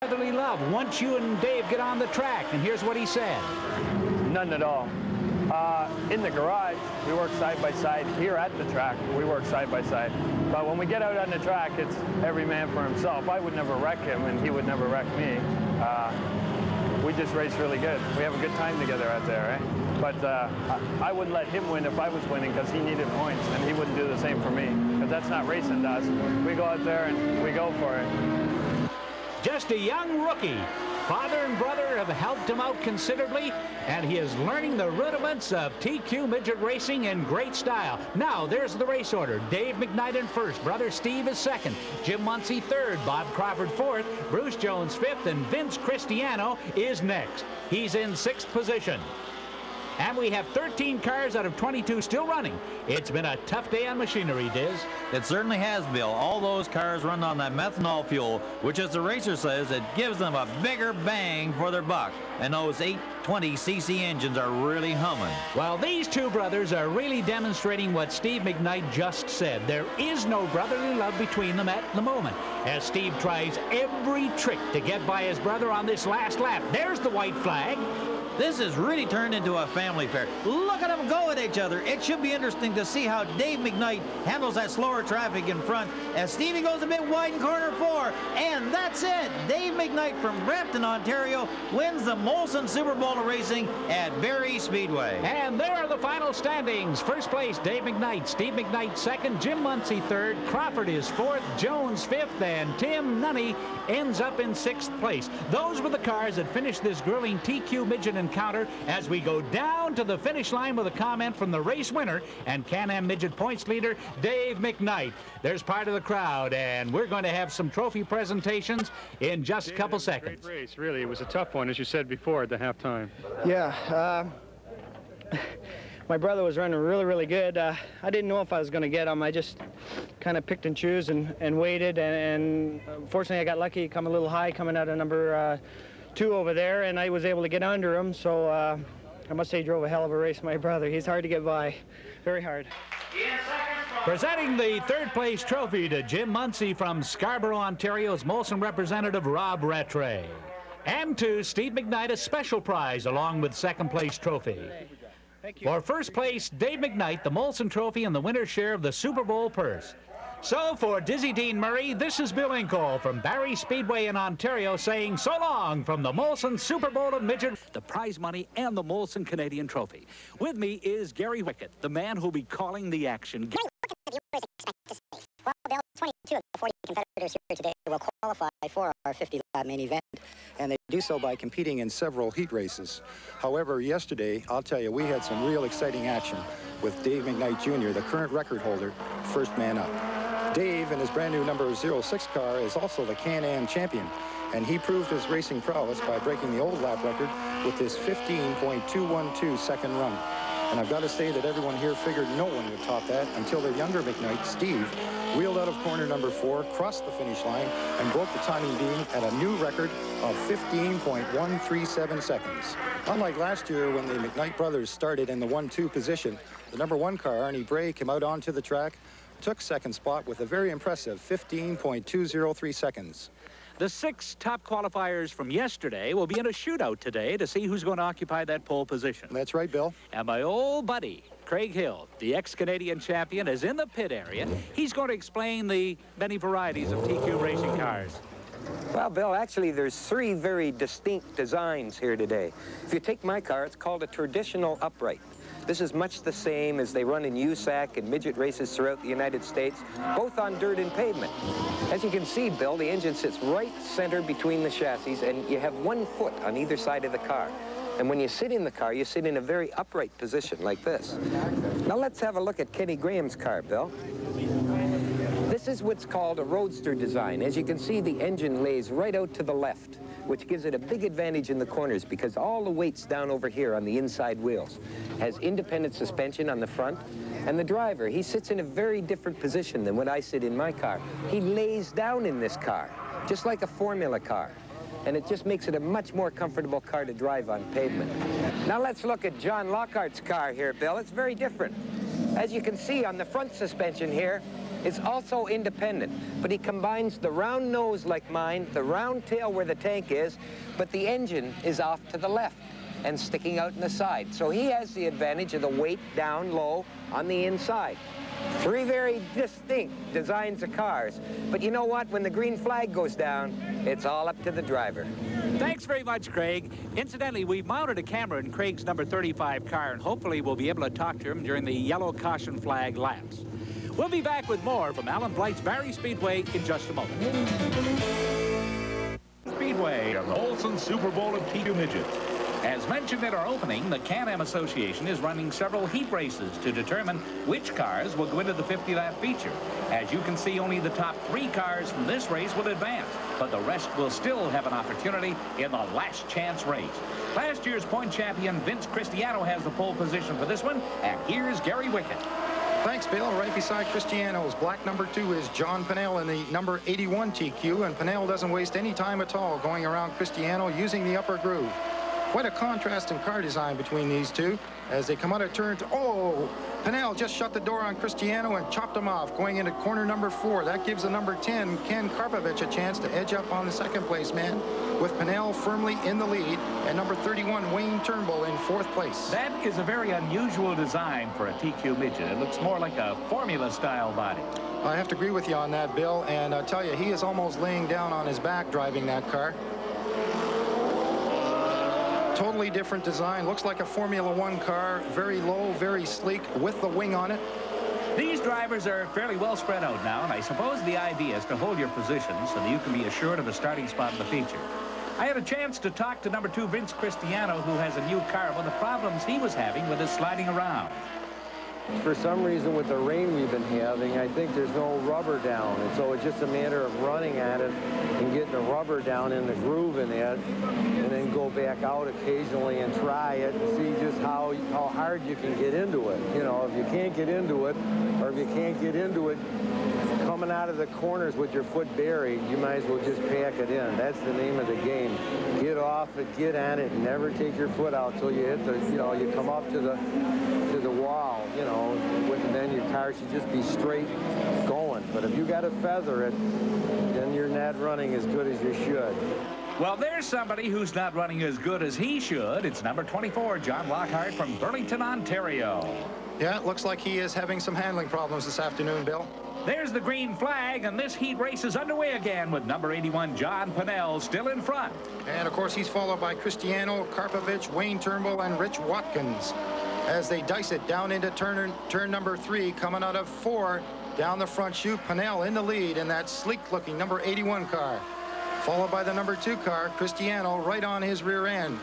brotherly love once you and Dave get on the track, and here's what he said. None at all. In the garage, we work side by side. Here at the track, we work side by side. But when we get out on the track, it's every man for himself. I would never wreck him, and he would never wreck me. We just race really good. We have a good time together out there, right? But I wouldn't let him win if I was winning because he needed points, and he wouldn't do the same for me. Because that's not racing to us. We go out there and we go for it. Just a young rookie. Father and brother have helped him out considerably, and he is learning the rudiments of TQ midget racing in great style. Now, there's the race order. Dave McKnight in first, brother Steve is second, Jim Muncie third, Bob Crawford fourth, Bruce Jones fifth, and Vince Cristiano is next. He's in sixth position. And we have 13 cars out of 22 still running. It's been a tough day on machinery, Diz. It certainly has, Bill. All those cars run on that methanol fuel, which, as the racer says, it gives them a bigger bang for their buck. And those 820cc engines are really humming. Well, these two brothers are really demonstrating what Steve McKnight just said. There is no brotherly love between them at the moment, as Steve tries every trick to get by his brother on this last lap. There's the white flag. This has really turned into a family affair. Look at them go at each other. It should be interesting to see how Dave McKnight handles that slower traffic in front as Stevie goes a bit wide in corner 4. And that's it. Dave McKnight from Brampton, Ontario wins the Molson Super Bowl of racing at Barrie Speedway. And there are the final standings. First place, Dave McKnight. Steve McKnight second, Jim Muncie third, Crawford is fourth, Jones fifth, and Tim Nunney ends up in sixth place. Those were the cars that finished this grueling TQ midget encounter as we go down to the finish line with a comment from the race winner and Can-Am midget points leader, Dave McKnight. There's part of the crowd, and we're going to have some trophy presentations in just a couple seconds. Great race, really. It was a tough one, as you said before, at the halftime. Yeah, my brother was running really good. I didn't know if I was going to get him. I just kind of picked and chose and waited, and fortunately I got lucky, come a little high coming out of number 2 over there, and I was able to get under him. So I must say he drove a hell of a race, my brother. He's hard to get by, very hard. Presenting the third place trophy to Jim Muncie from Scarborough, Ontario's Molson representative Rob Rattray. And to Steve McKnight, a special prize along with second place trophy. For first place, Dave McKnight, the Molson trophy and the winner's share of the Super Bowl purse. So for Dizzy Dean Murray, this is Bill Inkle from Barrie Speedway in Ontario saying so long from the Molson Super Bowl of Midget, the prize money and the Molson Canadian trophy. With me is Gary Wickett, the man who'll be calling the action. Well, Bill, 22 of the 40 competitors here today will qualify for our 50-lap main event, and they do so by competing in several heat races. However, yesterday, I'll tell you, we had some real exciting action with Dave McKnight Jr., the current record holder, first man up. Dave, in his brand new number 06 car, is also the Can-Am champion, and he proved his racing prowess by breaking the old lap record with his 15.212 second run. And I've got to say that everyone here figured no one would top that until their younger McKnight, Steve, wheeled out of corner number 4, crossed the finish line, and broke the timing beam at a new record of 15.137 seconds. Unlike last year when the McKnight brothers started in the 1-2 position, the number 1 car, Arnie Bray, came out onto the track, took second spot with a very impressive 15.203 seconds. The 6 top qualifiers from yesterday will be in a shootout today to see who's going to occupy that pole position. That's right, Bill. And my old buddy, Craig Hill, the ex-Canadian champion, is in the pit area. He's going to explain the many varieties of TQ racing cars. Well, Bill, actually, there's 3 very distinct designs here today. If you take my car, it's called a traditional upright. This is much the same as they run in USAC and midget races throughout the United States, both on dirt and pavement. As you can see, Bill, the engine sits right center between the chassis, and you have 1 foot on either side of the car. And when you sit in the car, you sit in a very upright position like this. Now let's have a look at Kenny Graham's car, Bill. This is what's called a roadster design. As you can see, the engine lays right out to the left, which gives it a big advantage in the corners because all the weight's down over here on the inside wheels. Has independent suspension on the front, and the driver, he sits in a very different position than what I sit in my car. He lays down in this car, just like a Formula car, and it just makes it a much more comfortable car to drive on pavement. Now let's look at John Lockhart's car here, Bill. It's very different. As you can see on the front suspension here, is also independent, but he combines the round nose like mine, the round tail where the tank is, but the engine is off to the left and sticking out in the side. So he has the advantage of the weight down low on the inside. Three very distinct designs of cars. But you know what? When the green flag goes down, it's all up to the driver. Thanks very much, Craig. Incidentally, we've mounted a camera in Craig's number 35 car, and hopefully we'll be able to talk to him during the yellow caution flag laps. We'll be back with more from Alan Blight's Barrie Speedway in just a moment. Speedway of the Molson Superbowl of TQ Midget. As mentioned at our opening, the Can-Am Association is running several heat races to determine which cars will go into the 50-lap feature. As you can see, only the top 3 cars from this race will advance, but the rest will still have an opportunity in the last chance race. Last year's point champion Vince Cristiano has the pole position for this one, and here's Gary Wickett. Thanks, Bill. Right beside Cristiano's black number 2 is John Pennell in the number 81 TQ, and Pennell doesn't waste any time at all going around Cristiano using the upper groove. Quite a contrast in car design between these two as they come out of turn. Oh, Pennell just shut the door on Cristiano and chopped him off going into corner number 4. That gives the number 10, Ken Karpovich, a chance to edge up on the second place man, with Pennell firmly in the lead and number 31, Wayne Turnbull, in 4th place. That is a very unusual design for a TQ Midget. It looks more like a formula-style body. I have to agree with you on that, Bill, and I tell you, he is almost laying down on his back driving that car. Totally different design. Looks like a Formula 1 car. Very low, very sleek, with the wing on it. These drivers are fairly well spread out now, and I suppose the idea is to hold your position so that you can be assured of a starting spot in the feature. I had a chance to talk to number 2 Vince Cristiano, who has a new car, about the problems he was having with his sliding around. For some reason, with the rain we've been having, I think there's no rubber down. And so it's just a matter of running at it and getting the rubber down in the groove in it, and then go back out occasionally and try it and see just how hard you can get into it. You know, if you can't get into it, or if you can't get into it coming out of the corners with your foot buried, you might as well just pack it in. That's the name of the game. Get off it, get on it, and never take your foot out till you hit the, you know, you come up to the wall, you know, and then your car should just be straight going. But if you got to feather it, then you're not running as good as you should. Well, there's somebody who's not running as good as he should. It's number 24, John Lockhart from Burlington, Ontario. Yeah, it looks like he is having some handling problems this afternoon, Bill. There's the green flag, and this heat race is underway again with number 81, John Pennell, still in front. And, of course, he's followed by Cristiano, Karpovich, Wayne Turnbull, and Rich Watkins as they dice it down into turn number 3, coming out of 4 down the front chute. Pennell in the lead in that sleek-looking number 81 car, followed by the number 2 car, Cristiano, right on his rear end.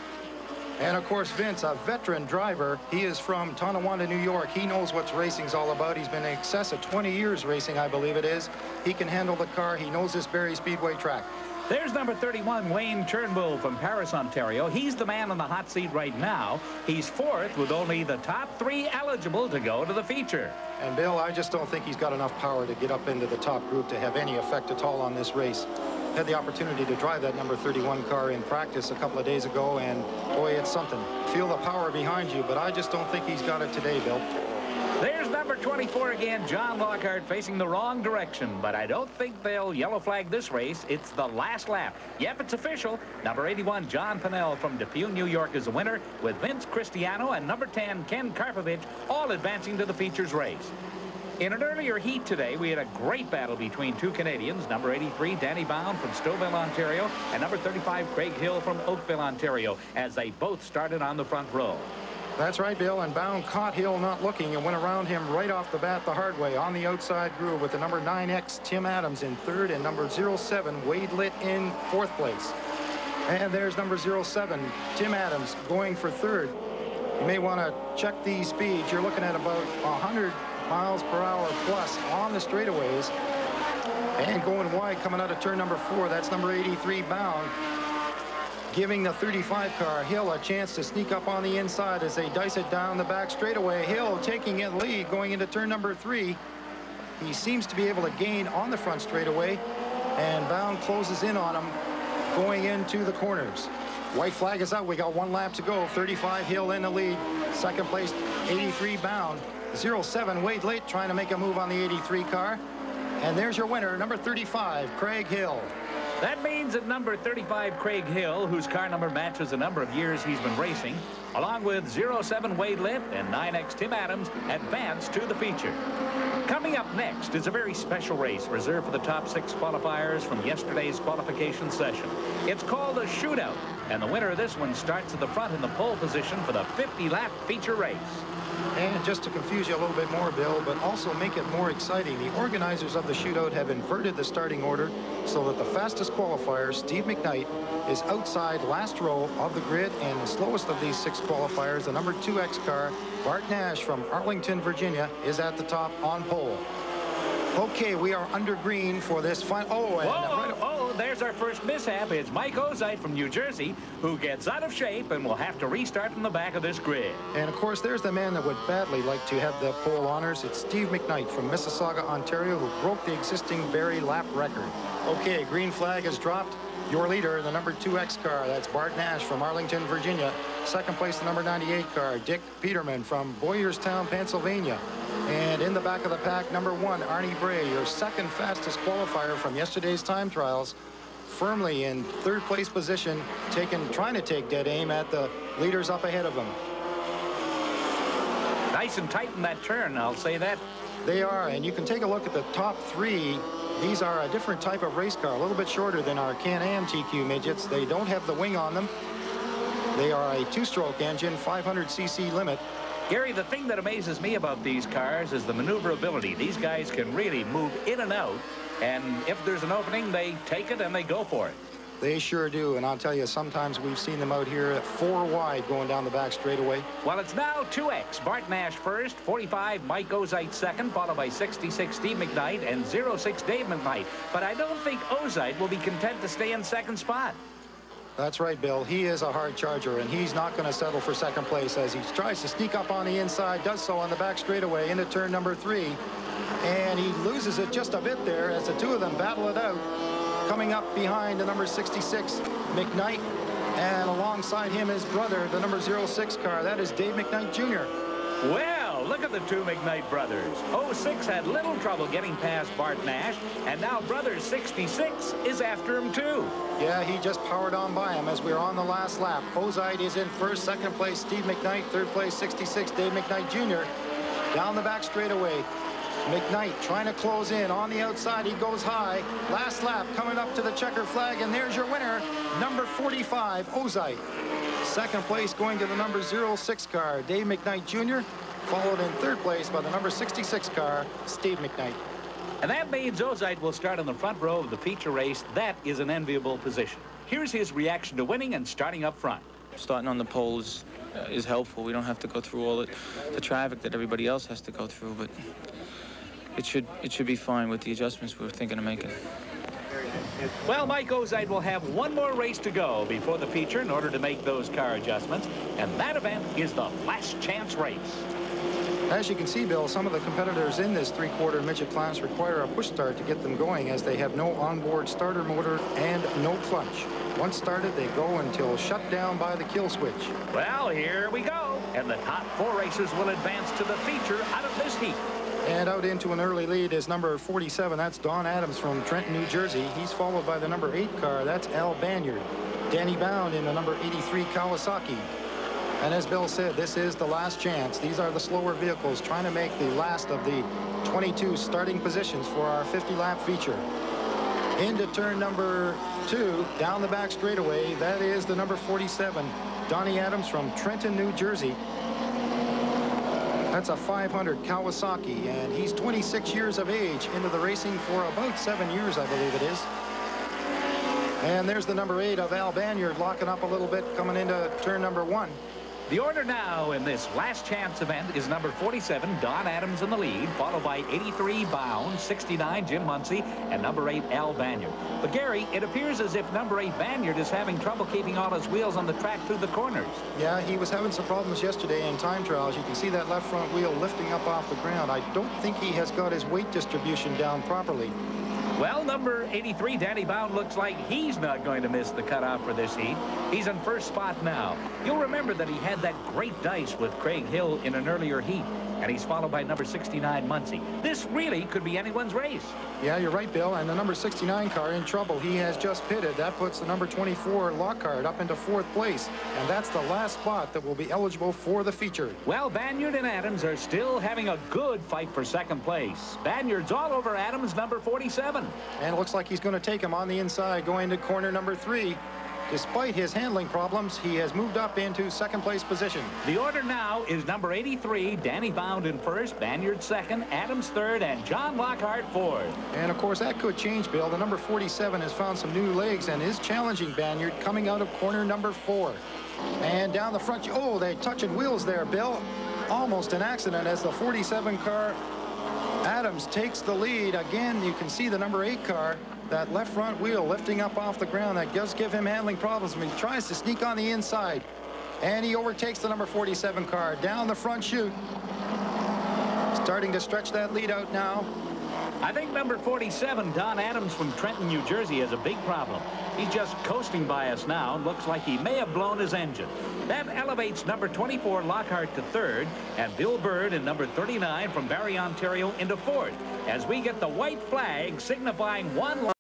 And, of course, Vince, a veteran driver. He is from Tonawanda, New York. He knows what racing's all about. He's been in excess of 20 years racing, I believe it is. He can handle the car. He knows this Barrie Speedway track. There's number 31, Wayne Turnbull from Paris, Ontario. He's the man on the hot seat right now. He's 4th with only the top 3 eligible to go to the feature. And, Bill, I just don't think he's got enough power to get up into the top group to have any effect at all on this race. Had the opportunity to drive that number 31 car in practice a couple of days ago, and boy, it's something. Feel the power behind you, but I just don't think he's got it today, Bill. There's number 24 again, John Lockhart, facing the wrong direction, but I don't think they'll yellow flag this race. It's the last lap. Yep, it's official. Number 81, John Pennell from Depew, New York, is the winner, with Vince Cristiano and number 10, Ken Karpovich, all advancing to the features race. In an earlier heat today, we had a great battle between 2 Canadians, number 83, Danny Bound from Stouffville, Ontario, and number 35, Craig Hill from Oakville, Ontario, as they both started on the front row. That's right, Bill, and Bound caught Hill not looking and went around him right off the bat the hard way on the outside groove with the number 9X, Tim Adams, in 3rd, and number 07, Wade Litt, in 4th place. And there's number 07, Tim Adams, going for 3rd. You may want to check these speeds. You're looking at about 100 miles per hour plus on the straightaways, and going wide coming out of turn number 4. That's number 83, Bound, giving the 35 car, Hill, a chance to sneak up on the inside as they dice it down the back straightaway. Hill taking it lead going into turn number 3. He seems to be able to gain on the front straightaway, and Bound closes in on him going into the corners. White flag is out. We got 1 lap to go. 35 Hill in the lead. 2nd place, 83 Bound. 07 Wade Litt trying to make a move on the 83 car. And there's your winner, number 35, Craig Hill. That means that number 35, Craig Hill, whose car number matches the number of years he's been racing, along with 07 Wade Litt and 9X Tim Adams, advance to the feature. Coming up next is a very special race reserved for the top 6 qualifiers from yesterday's qualification session. It's called a shootout, and the winner of this one starts at the front in the pole position for the 50-lap feature race. And just to confuse you a little bit more, Bill, but also make it more exciting, the organizers of the shootout have inverted the starting order so that the fastest qualifier, Steve McKnight, is outside last row of the grid, and the slowest of these 6 qualifiers, the number 2X car, Bart Nash from Arlington, Virginia, is at the top on pole. Okay, we are under green for this final. There's our first mishap. It's Mike Ozite from New Jersey, who gets out of shape and will have to restart from the back of this grid. And of course, there's the man that would badly like to have the pole honors. It's Steve McKnight from Mississauga, Ontario, who broke the existing Barrie lap record. Okay, green flag is dropped. Your leader, the number 2X car, that's Bart Nash from Arlington, Virginia. Second place, the number 98 car, Dick Peterman from Boyerstown, Pennsylvania. And in the back of the pack, number 1, Arnie Bray, your second fastest qualifier from yesterday's time trials, firmly in 3rd place position, trying to take dead aim at the leaders up ahead of him. Nice and tight in that turn, I'll say that. They are, and you can take a look at the top 3. These are a different type of race car, a little bit shorter than our Can-Am TQ midgets. They don't have the wing on them. They are a 2-stroke engine, 500cc limit. Gary, the thing that amazes me about these cars is the maneuverability. These guys can really move in and out, and if there's an opening, they take it and they go for it. They sure do, and I'll tell you, sometimes we've seen them out here at 4 wide going down the back straightaway. Well, it's now 2X. Bart Nash first, 45 Mike Ozite second, followed by 66 Steve McKnight and 06 Dave McKnight. But I don't think Ozite will be content to stay in second spot. That's right, Bill. He is a hard charger, and he's not going to settle for second place as he tries to sneak up on the inside, does so on the back straightaway into turn number 3. And he loses it just a bit there as the 2 of them battle it out. Coming up behind the number 66, McKnight, and alongside him his brother, the number 06 car. That is Dave McKnight Jr. Well, look at the 2 McKnight brothers. 06 had little trouble getting past Bart Nash, and now brother 66 is after him too. Yeah, he just powered on by him as we are on the last lap. Ozite is in first, second place Steve McKnight, third place 66 Dave McKnight Jr. Down the back straightaway. McKnight trying to close in on the outside. He goes high. Last lap coming up to the checker flag, and there's your winner, number 45, Ozite. Second place going to the number 06 car, Dave McKnight Jr., followed in 3rd place by the number 66 car, Steve McKnight. And that means Ozite will start in the front row of the feature race. That is an enviable position. Here's his reaction to winning and starting up front. Starting on the poles is helpful. We don't have to go through all the traffic that everybody else has to go through, but it should be fine with the adjustments we're thinking of making. Well, Mike Ozite will have one more race to go before the feature in order to make those car adjustments, and that event is the last chance race. As you can see, Bill, some of the competitors in this 3/4 midget class require a push start to get them going, as they have no onboard starter motor and no clutch. Once started, they go until shut down by the kill switch. Well, here we go, and the top 4 racers will advance to the feature out of this heat. And out into an early lead is number 47. That's Don Adams from Trenton, New Jersey. He's followed by the number 8 car. That's Al Banyard. Danny Bound in the number 83 Kawasaki. And as Bill said, this is the last chance. These are the slower vehicles trying to make the last of the 22 starting positions for our 50-lap feature. Into turn number 2, down the back straightaway. That is the number 47, Donnie Adams from Trenton, New Jersey. That's a 500 Kawasaki, and he's 26 years of age, into the racing for about 7 years, I believe it is. And there's the number 8 of Al Banyard locking up a little bit coming into turn number 1. The order now in this last chance event is number 47, Don Adams in the lead, followed by 83 Bound, 69 Jim Muncie, and number 8 Al Banyard. But Gary, it appears as if number 8 Banyard is having trouble keeping all his wheels on the track through the corners. Yeah, he was having some problems yesterday in time trials. You can see that left front wheel lifting up off the ground. I don't think he has got his weight distribution down properly. Well, number 83, Danny Bound, looks like he's not going to miss the cutoff for this heat. He's in first spot now. You'll remember that he had that great dice with Craig Hill in an earlier heat, and he's followed by number 69, Muncie. This really could be anyone's race. Yeah, you're right, Bill. And the number 69 car in trouble. He has just pitted. That puts the number 24 Lockhart up into 4th place. And that's the last spot that will be eligible for the feature. Well, Banyard and Adams are still having a good fight for second place. Banyard's all over Adams, number 47. And it looks like he's going to take him on the inside, going to corner number 3. Despite his handling problems, he has moved up into second place position. The order now is number 83, Danny Bound in first, Banyard second, Adams third, and John Lockhart fourth. And of course, that could change, Bill. The number 47 has found some new legs and is challenging Banyard coming out of corner number 4. And down the front, oh, they're touching wheels there, Bill. Almost an accident as the 47 car, Adams, takes the lead. Again, you can see the number 8 car, that left front wheel lifting up off the ground. That does give him handling problems. I mean, he tries to sneak on the inside, and he overtakes the number 47 car down the front chute. Starting to stretch that lead out now. I think number 47, Don Adams from Trenton, New Jersey, has a big problem. He's just coasting by us now and looks like he may have blown his engine. That elevates number 24, Lockhart, to 3rd, and Bill Bird in number 39 from Barrie, Ontario, into 4th, as we get the white flag signifying one